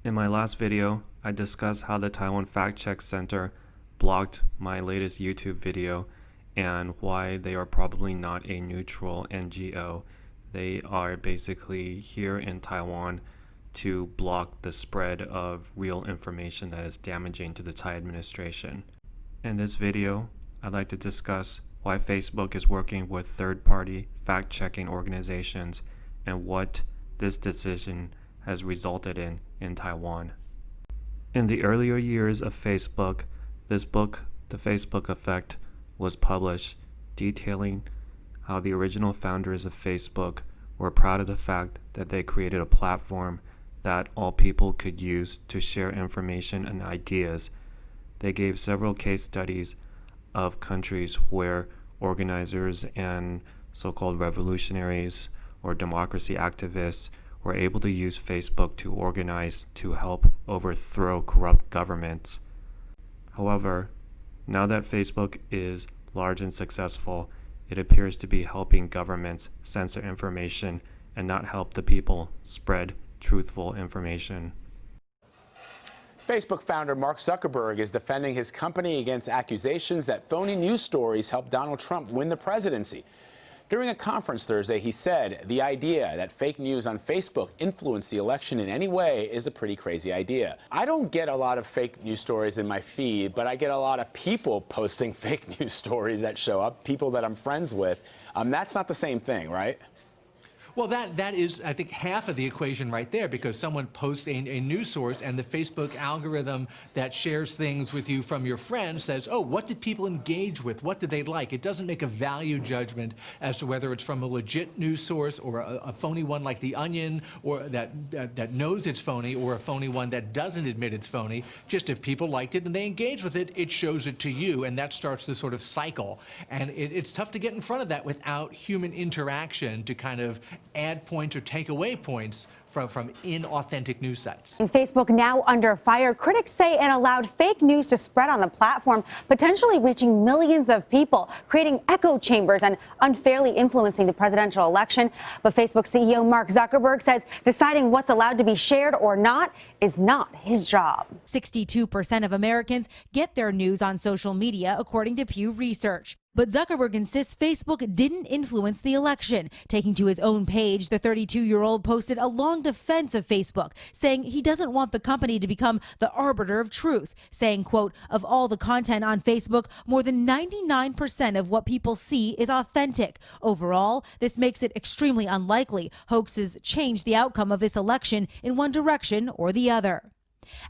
In my last video, I discussed how the Taiwan Fact-Check Center blocked my latest YouTube video and why they are probably not a neutral NGO. They are basically here in Taiwan to block the spread of real information that is damaging to the Tsai administration. In this video, I'd like to discuss why Facebook is working with third-party fact-checking organizations and what this decision has resulted in Taiwan. In the earlier years of Facebook, this book, The Facebook Effect, was published, detailing how the original founders of Facebook were proud of the fact that they created a platform that all people could use to share information and ideas. They gave several case studies of countries where organizers and so-called revolutionaries or democracy activists were able to use Facebook to organize to help overthrow corrupt governments. However, now that Facebook is large and successful, it appears to be helping governments censor information and not help the people spread truthful information. Facebook founder Mark Zuckerberg is defending his company against accusations that phony news stories helped Donald Trump win the presidency. During a conference Thursday, he said the idea that fake news on Facebook influenced the election in any way is a pretty crazy idea. I don't get a lot of fake news stories in my feed, but I get a lot of people posting fake news stories that show up, people that I'm friends with. That's not the same thing, right? Well, that is, I think, half of the equation right there, because someone posts a news source and the Facebook algorithm that shares things with you from your friends says, oh, what did people engage with? What did they like? It doesn't make a value judgment as to whether it's from a legit news source or a phony one like The Onion, or that knows it's phony, or a phony one that doesn't admit it's phony. Just if people liked it and they engage with it, it shows it to you, and that starts this sort of cycle. And it's tough to get in front of that without human interaction to kind of add points or take away points from inauthentic news sites. Facebook now under fire. Critics say it allowed fake news to spread on the platform, potentially reaching millions of people, creating echo chambers and unfairly influencing the presidential election. But Facebook CEO Mark Zuckerberg says deciding what's allowed to be shared or not is not his job. 62% of Americans get their news on social media, according to Pew Research. But Zuckerberg insists Facebook didn't influence the election. Taking to his own page, the 32-year-old posted a long defense of Facebook, saying he doesn't want the company to become the arbiter of truth, saying, quote, of all the content on Facebook, more than 99% of what people see is authentic. Overall, this makes it extremely unlikely hoaxes change the outcome of this election in one direction or the other.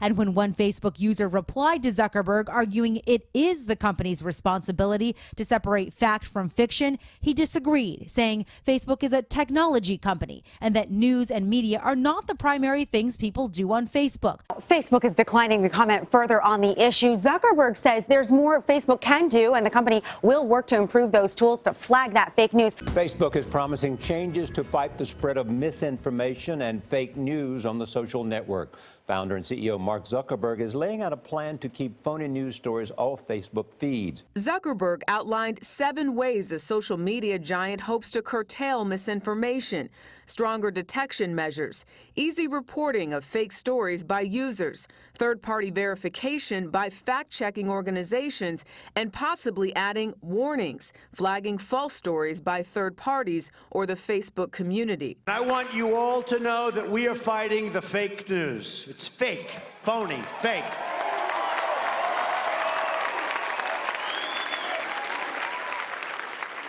And when one Facebook user replied to Zuckerberg arguing it is the company's responsibility to separate fact from fiction, he disagreed, saying Facebook is a technology company and that news and media are not the primary things people do on Facebook. Facebook is declining to comment further on the issue. Zuckerberg says there's more Facebook can do, and the company will work to improve those tools to flag that fake news. Facebook is promising changes to fight the spread of misinformation and fake news on the social network. Founder and CEO Mark Zuckerberg is laying out a plan to keep phony news stories off Facebook feeds. Zuckerberg outlined 7 ways the social media giant hopes to curtail misinformation: stronger detection measures, easy reporting of fake stories by users, third-party verification by fact-checking organizations, and possibly adding warnings, flagging false stories by third parties or the Facebook community. I want you all to know that we are fighting the fake news. It's fake, phony, fake.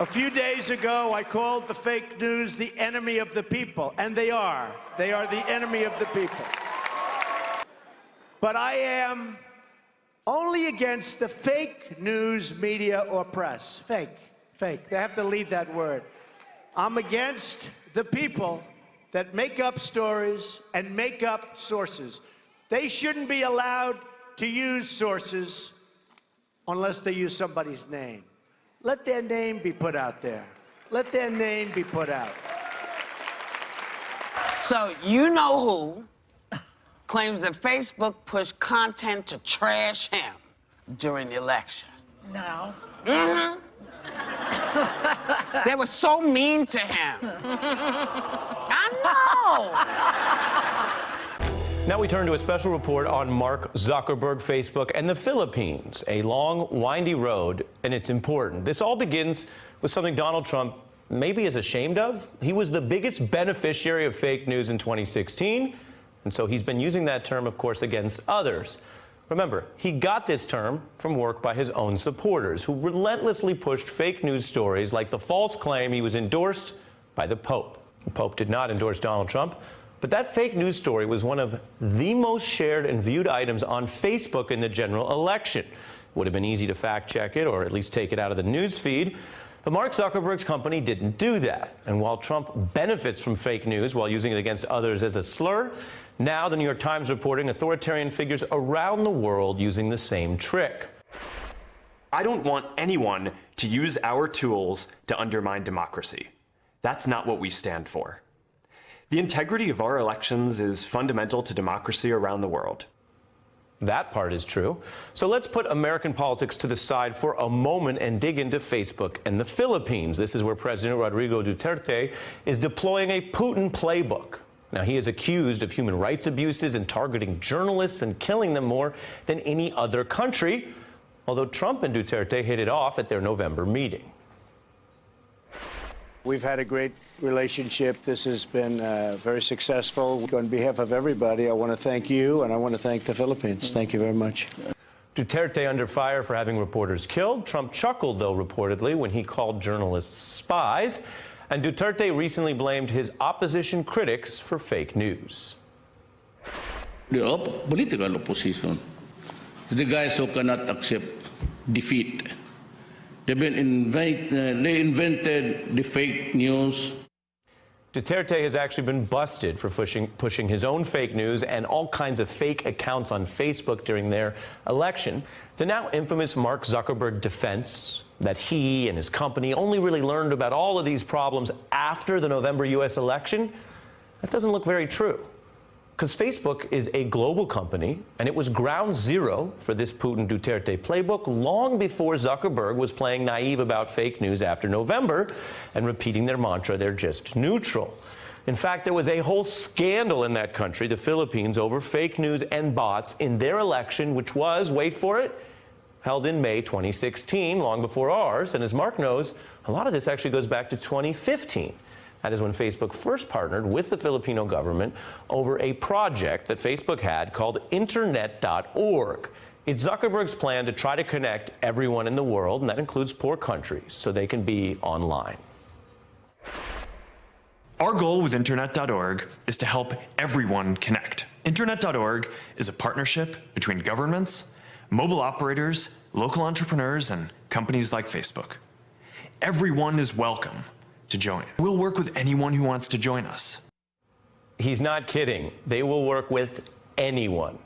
A few days ago, I called the fake news the enemy of the people, and they are. They are the enemy of the people. But I am only against the fake news media or press. Fake, fake. They have to leave that word. I'm against the people that make up stories and make up sources. They shouldn't be allowed to use sources unless they use somebody's name. Let their name be put out there. Let their name be put out. So you know who claims that Facebook pushed content to trash him during the election? No. Mm-hmm. They were so mean to him. I know. Now we turn to a special report on Mark Zuckerberg, Facebook, and the Philippines. A long, windy road, and it's important. This all begins with something Donald Trump maybe is ashamed of. He was the biggest beneficiary of fake news in 2016, and so he's been using that term, of course, against others. Remember, he got this term from work by his own supporters, who relentlessly pushed fake news stories like the false claim he was endorsed by the Pope. The Pope did not endorse Donald Trump, but that fake news story was one of the most shared and viewed items on Facebook in the general election. It would have been easy to fact-check it or at least take it out of the news feed. But Mark Zuckerberg's company didn't do that. And while Trump benefits from fake news while using it against others as a slur, now the New York Times reporting authoritarian figures around the world using the same trick. I don't want anyone to use our tools to undermine democracy. That's not what we stand for. The integrity of our elections is fundamental to democracy around the world. That part is true. So let's put American politics to the side for a moment and dig into Facebook and the Philippines. This is where President Rodrigo Duterte is deploying a Putin playbook. Now, he is accused of human rights abuses and targeting journalists and killing them more than any other country, although Trump and Duterte hit it off at their November meeting. We've had a great relationship. This has been very successful. On behalf of everybody, I want to thank you, and I want to thank the Philippines. Thank you very much. Duterte under fire for having reporters killed. Trump chuckled, though, reportedly, when he called journalists spies. And Duterte recently blamed his opposition critics for fake news. The political opposition, the guys who cannot accept defeat. They invented the fake news. Duterte has actually been busted for pushing his own fake news and all kinds of fake accounts on Facebook during their election. The now infamous Mark Zuckerberg defense that he and his company only really learned about all of these problems after the November U.S. election, that doesn't look very true. Because Facebook is a global company, and it was ground zero for this Putin-Duterte playbook long before Zuckerberg was playing naive about fake news after November and repeating their mantra, they're just neutral. In fact, there was a whole scandal in that country, the Philippines, over fake news and bots in their election, which was, wait for it, held in May 2016, long before ours. And as Mark knows, a lot of this actually goes back to 2015. That is when Facebook first partnered with the Filipino government over a project that Facebook had called Internet.org. It's Zuckerberg's plan to try to connect everyone in the world, and that includes poor countries, so they can be online. Our goal with Internet.org is to help everyone connect. Internet.org is a partnership between governments, mobile operators, local entrepreneurs, and companies like Facebook. Everyone is welcome to join. We'll work with anyone who wants to join us. He's not kidding. They will work with anyone.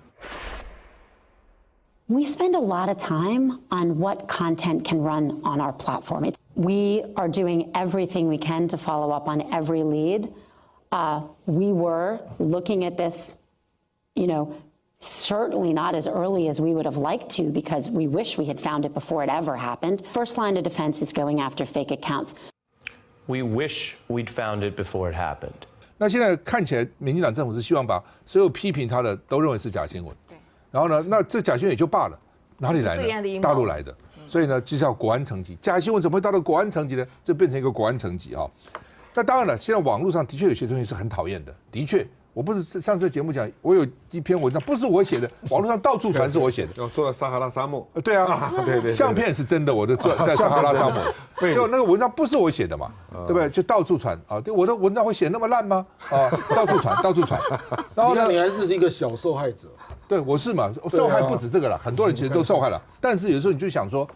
We spend a lot of time on what content can run on our platform. We are doing everything we can to follow up on every lead. We were looking at this, certainly not as early as we would have liked to, because we wish we had found it before it ever happened. First line of defense is going after fake accounts. We wish we'd found it before it happened. 那现在看起来，民进党政府是希望把所有批评他的都认为是假新闻。然后呢，那这假新闻也就罢了，哪里来的？大陆来的。所以呢，就叫国安层级。假新闻怎么会到了国安层级呢？这变成一个国安层级啊。那当然了，现在网络上的确有些东西是很讨厌的，的确。 我不是上次节目讲，我有一篇文章不是我写的，网络上到处传是我写的。要做到撒哈拉沙漠。对啊，对，相片是真的，我的在撒哈拉沙漠。就那个文章不是我写的嘛，对不对？就到处传啊！我的文章会写那么烂吗？啊，到处传，到处传。然后呢，你还是一个小受害者。对，我是嘛，受害不止这个了，很多人其实都受害了。但是有时候你就想说，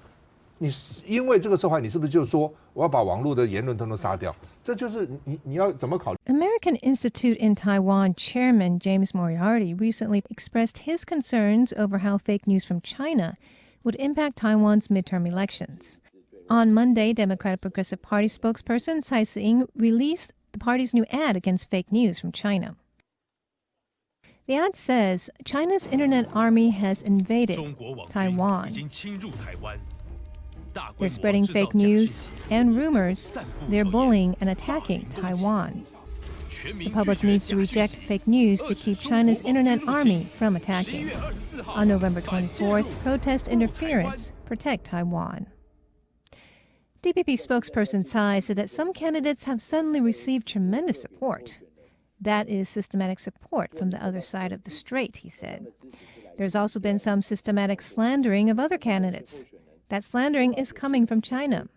你因为这个受害，你是不是就说我要把网络的言论统统杀掉？ 这就是你要怎么考虑？ American Institute in Taiwan chairman James Moriarty recently expressed his concerns over how fake news from China would impact Taiwan's midterm elections. On Monday, Democratic Progressive Party spokesperson Tsai released the party's new ad against fake news from China. The ad says China's internet army has invaded Taiwan. They're spreading fake news and rumors. They're bullying and attacking Taiwan. The public needs to reject fake news to keep China's internet army from attacking. On November 24th, protest interference, protect Taiwan. DPP spokesperson Tsai said that some candidates have suddenly received tremendous support. That is systematic support from the other side of the strait, he said. There's also been some systematic slandering of other candidates. That slandering is coming from China.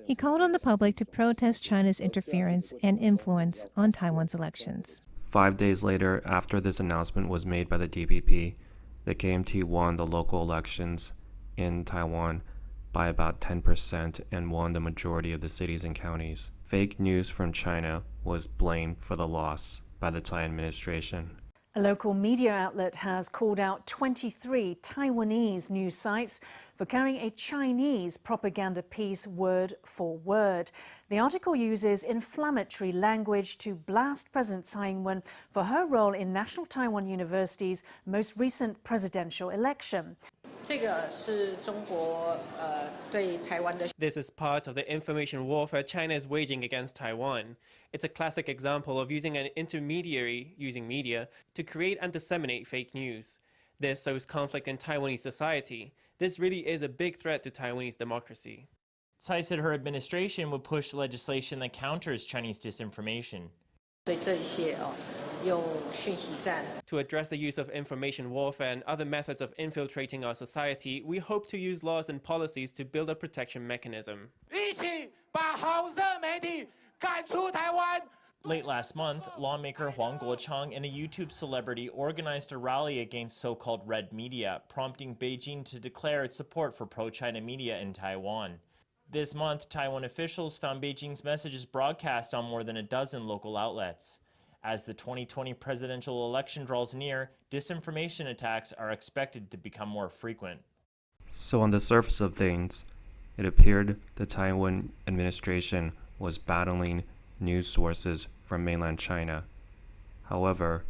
He called on the public to protest China's interference and influence on Taiwan's elections. 5 days later, after this announcement was made by the DPP, the KMT won the local elections in Taiwan by about 10% and won the majority of the cities and counties. Fake news from China was blamed for the loss by the Tsai administration. A local media outlet has called out 23 Taiwanese news sites for carrying a Chinese propaganda piece word for word. The article uses inflammatory language to blast President Tsai Ing-wen for her role in National Taiwan University's most recent presidential election. This is part of the information warfare China is waging against Taiwan. It's a classic example of using an intermediary, using media, to create and disseminate fake news. This sows conflict in Taiwanese society. This really is a big threat to Taiwanese democracy. Tsai said her administration would push legislation that counters Chinese disinformation. To address the use of information warfare and other methods of infiltrating our society, we hope to use laws and policies to build a protection mechanism. Late last month, lawmaker Huang Guochang and a YouTube celebrity organized a rally against so-called red media, prompting Beijing to declare its support for pro-China media in Taiwan. This month, Taiwan officials found Beijing's messages broadcast on more than a dozen local outlets. As the 2020 presidential election draws near, disinformation attacks are expected to become more frequent. So on the surface of things, it appeared the Taiwan administration was battling news sources from mainland China. However,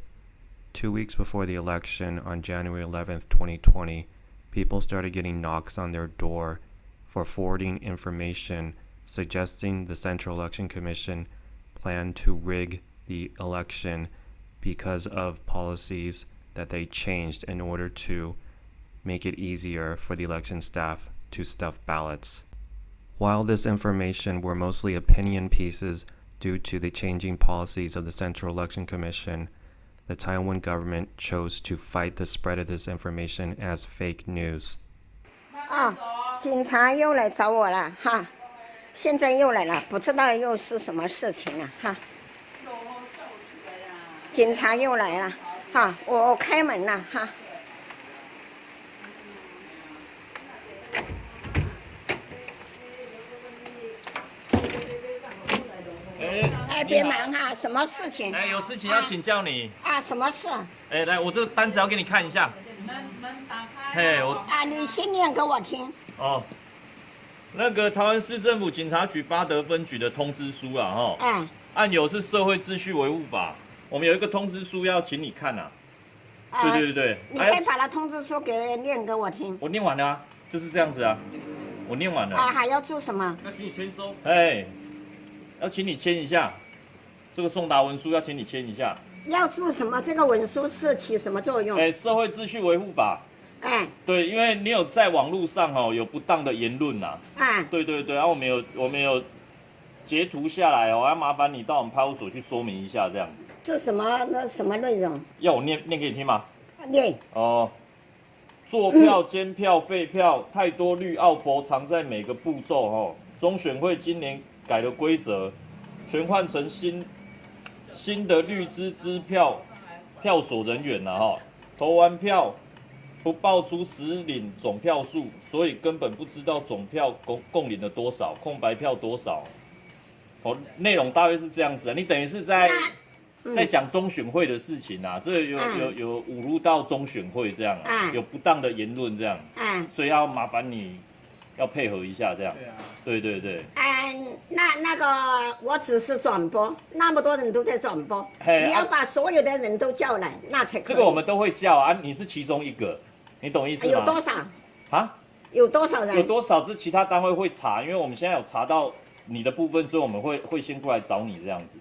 2 weeks before the election on January 11th, 2020, people started getting knocks on their door for forwarding information suggesting the Central Election Commission planned to rig the election because of policies that they changed in order to make it easier for the election staff to stuff ballots. While this information were mostly opinion pieces due to the changing policies of the Central Election Commission, the Taiwan government chose to fight the spread of this information as fake news. 警察又来找我了哈，现在又来了，不知道又是什么事情了哈。警察又来了哈，我开门了哈。哎，别忙哈，什么事情？哎，有事情要请教你。啊，什么事？哎，来，我这个单子要给你看一下。门打开。嘿，我。啊，你先念给我听。哦。那个台湾市政府警察局八德分局的通知书啦，哈。嗯。案有是社会秩序维护法，我们有一个通知书要请你看呐。对。你可以把那通知书念给我听。我念完了啊，就是这样子啊，我念完了。啊，还要做什么？要请你签收。哎，要请你签一下，这个送达文书要请你签一下。要做什么？这个文书是起什么作用？哎，社会秩序维护法。哎，对，因为你有在网络上有不当的言论呐。啊，对，然后我们有截图下来要麻烦你到我们派出所去说明一下这样子。是什么内容？要我念给你听吗？念。哦，坐票、监票、废票，太多绿奥婆藏在每个步骤中选会今年改了规则，全换成新的绿支票所人员了投完票不报出实领总票数，所以根本不知道总票共领了多少，空白票多少。内容大约是这样子你等于是在讲中选会的事情啊，这有侮辱到中选会这样有不当的言论这样所以要麻烦你要配合一下这样。对。那个我只是转播，那么多人都在转播，你要把所有的人都叫来，那才可以。这个我们都会叫啊，你是其中一个，你懂意思吗？有多少？啊？有多少人？有多少？这其他单位会查，因为我们现在有查到你的部分，所以我们会先过来找你这样子。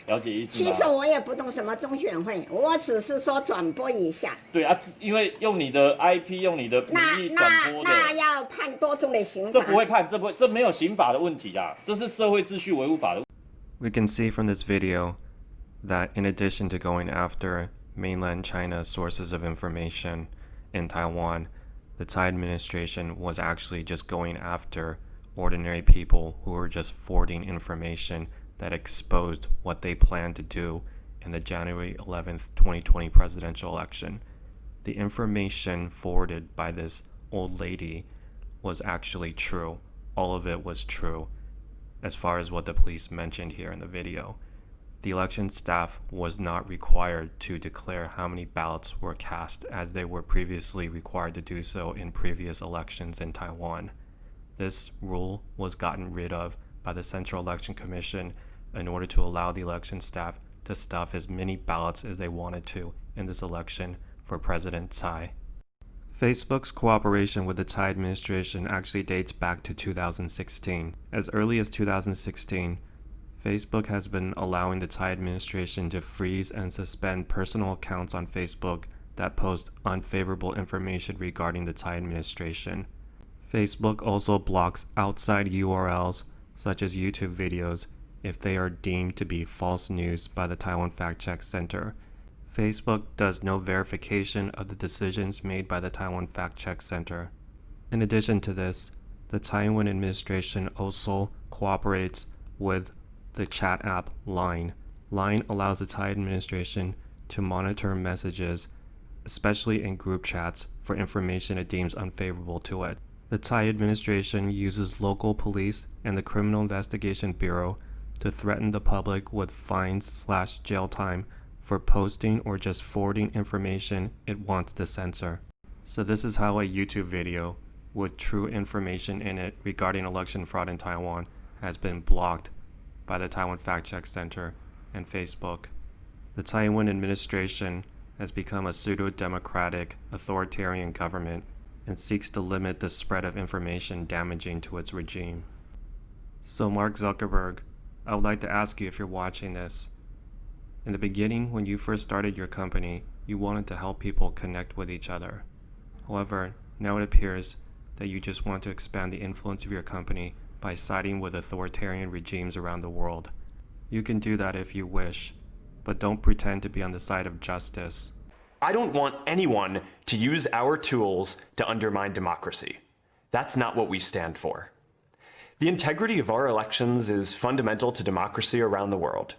了解意思吗？其实我也不懂什么中选会，我只是说转播一下。对啊，因为用你的 IP， 用你的名义转播的，那要判多重的刑罚？这不会判，这没有刑法的问题啊，这是社会秩序维护法的。We can see from this video that in addition to going after mainland China sources of information in Taiwan, the Tsai administration was actually just going after ordinary people who were just forwarding information that exposed what they planned to do in the January 11th, 2020 presidential election. The information forwarded by this old lady was actually true. All of it was true, as far as what the police mentioned here in the video. The election staff was not required to declare how many ballots were cast, as they were previously required to do so in previous elections in Taiwan. This rule was gotten rid of by the Central Election Commission in order to allow the election staff to stuff as many ballots as they wanted to in this election for President Tsai. Facebook's cooperation with the Tsai administration actually dates back to 2016. As early as 2016, Facebook has been allowing the Tsai administration to freeze and suspend personal accounts on Facebook that post unfavorable information regarding the Tsai administration. Facebook also blocks outside URLs, such as YouTube videos, if they are deemed to be false news by the Taiwan Fact-Check Center. Facebook does no verification of the decisions made by the Taiwan Fact-Check Center. In addition to this, the Taiwan administration also cooperates with the chat app Line. Line allows the Tsai administration to monitor messages, especially in group chats, for information it deems unfavorable to it. The Tsai administration uses local police and the Criminal Investigation Bureau to threaten the public with fines/jail time for posting or just forwarding information it wants to censor. So this is how a YouTube video with true information in it regarding election fraud in Taiwan has been blocked by the Taiwan Fact-Check Center and Facebook. The Taiwan administration has become a pseudo-democratic, authoritarian government and seeks to limit the spread of information damaging to its regime. So Mark Zuckerberg, I would like to ask you if you're watching this. In the beginning, when you first started your company, you wanted to help people connect with each other. However, now it appears that you just want to expand the influence of your company by siding with authoritarian regimes around the world. You can do that if you wish, but don't pretend to be on the side of justice. I don't want anyone to use our tools to undermine democracy. That's not what we stand for. The integrity of our elections is fundamental to democracy around the world.